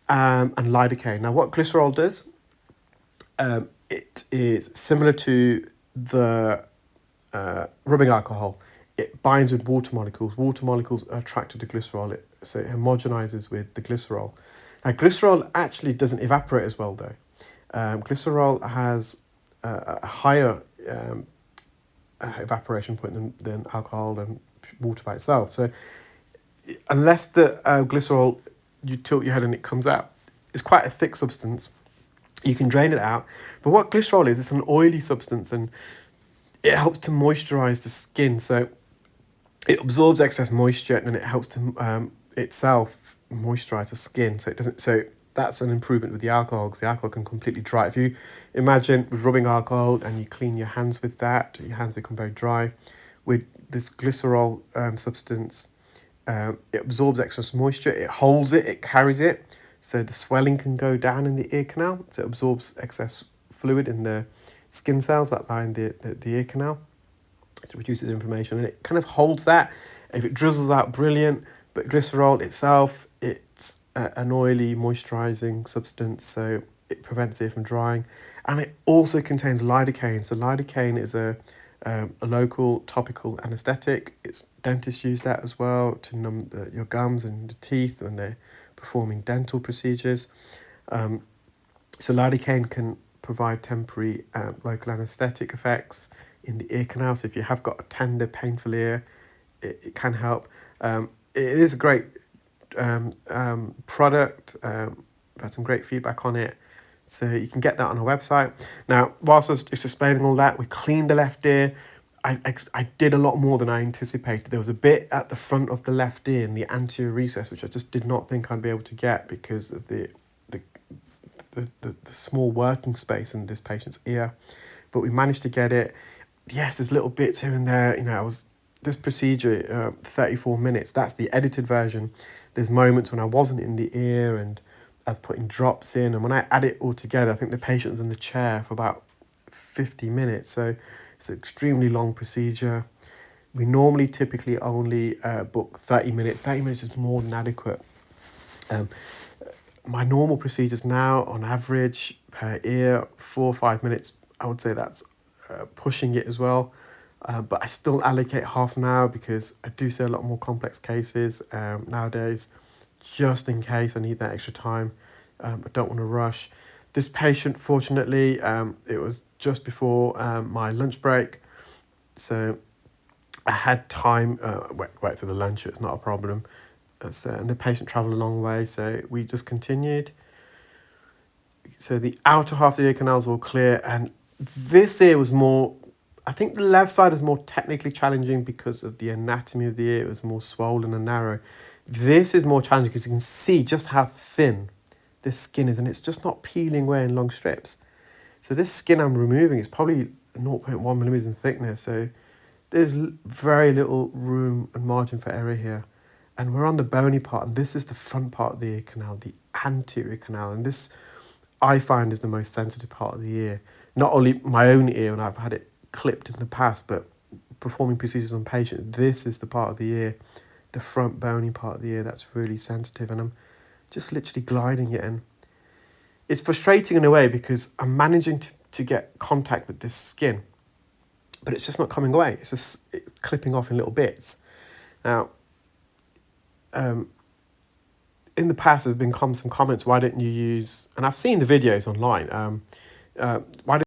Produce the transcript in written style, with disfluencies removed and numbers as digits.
and lidocaine. Now, what glycerol does, it is similar to the rubbing alcohol. It binds with water molecules. Water molecules are attracted to glycerol, so it homogenizes with the glycerol. Now, glycerol actually doesn't evaporate as well, though. Glycerol has a higher evaporation point than alcohol and water by itself. So unless the glycerol, you tilt your head and it comes out, it's quite a thick substance. You can drain it out. But what glycerol is, it's an oily substance, and it helps to moisturize the skin. So it absorbs excess moisture, and it helps to itself moisturize the skin. So it doesn't. So that's an improvement with the alcohol, because the alcohol can completely dry. If you imagine with rubbing alcohol and you clean your hands with that, your hands become very dry. With this glycerol substance, it absorbs excess moisture, it holds it, it carries it, so the swelling can go down in the ear canal. So it absorbs excess fluid in the skin cells that line the ear canal. It reduces inflammation, and it kind of holds that. If it drizzles out, brilliant. But glycerol itself, it's an oily, moisturizing substance, so it prevents it from drying. And it also contains lidocaine. So lidocaine is a local topical anesthetic. Dentists use that as well to numb your gums and the teeth when they're performing dental procedures. So lidocaine can provide temporary local anesthetic effects in the ear canal. So if you have got a tender, painful ear, it can help. It is a great product. I've had some great feedback on it. So you can get that on our website. Now, whilst I was just explaining all that, we cleaned the left ear. I did a lot more than I anticipated. There was a bit at the front of the left ear in the anterior recess, which I just did not think I'd be able to get because of the small working space in this patient's ear. But we managed to get it. Yes, there's little bits here and there. You know, this procedure, 34 minutes, that's the edited version. There's moments when I wasn't in the ear and I was putting drops in, and when I add it all together, I think the patient's in the chair for about 50 minutes. So it's an extremely long procedure. We normally typically only book 30 minutes. 30 minutes is more than adequate. My normal procedures now, on average, per ear, 4 or 5 minutes. I would say that's pushing it as well. But I still allocate half an hour because I do see a lot more complex cases nowadays, just in case I need that extra time. I don't want to rush. This patient, fortunately, it was just before my lunch break, so I had time, wait through the lunch, it's not a problem. And the patient travelled a long way, so we just continued. So the outer half of the ear canal is all clear, and this ear was more, I think the left side is more technically challenging because of the anatomy of the ear. It was more swollen and narrow. This is more challenging because you can see just how thin this skin is, and it's just not peeling away in long strips. So this skin I'm removing is probably 0.1 millimeters in thickness, so there's very little room and margin for error here. And we're on the bony part, and this is the front part of the ear canal, the anterior canal, and this I find is the most sensitive part of the ear. Not only my own ear, and I've had it clipped in the past, but performing procedures on patients, this is the part of the ear, the front bony part of the ear, that's really sensitive, and I'm just literally gliding it in. It's frustrating in a way because I'm managing to get contact with this skin, but it's just not coming away. It's clipping off in little bits. Now, in the past, there's been some comments, why don't you use, and I've seen the videos online, why don't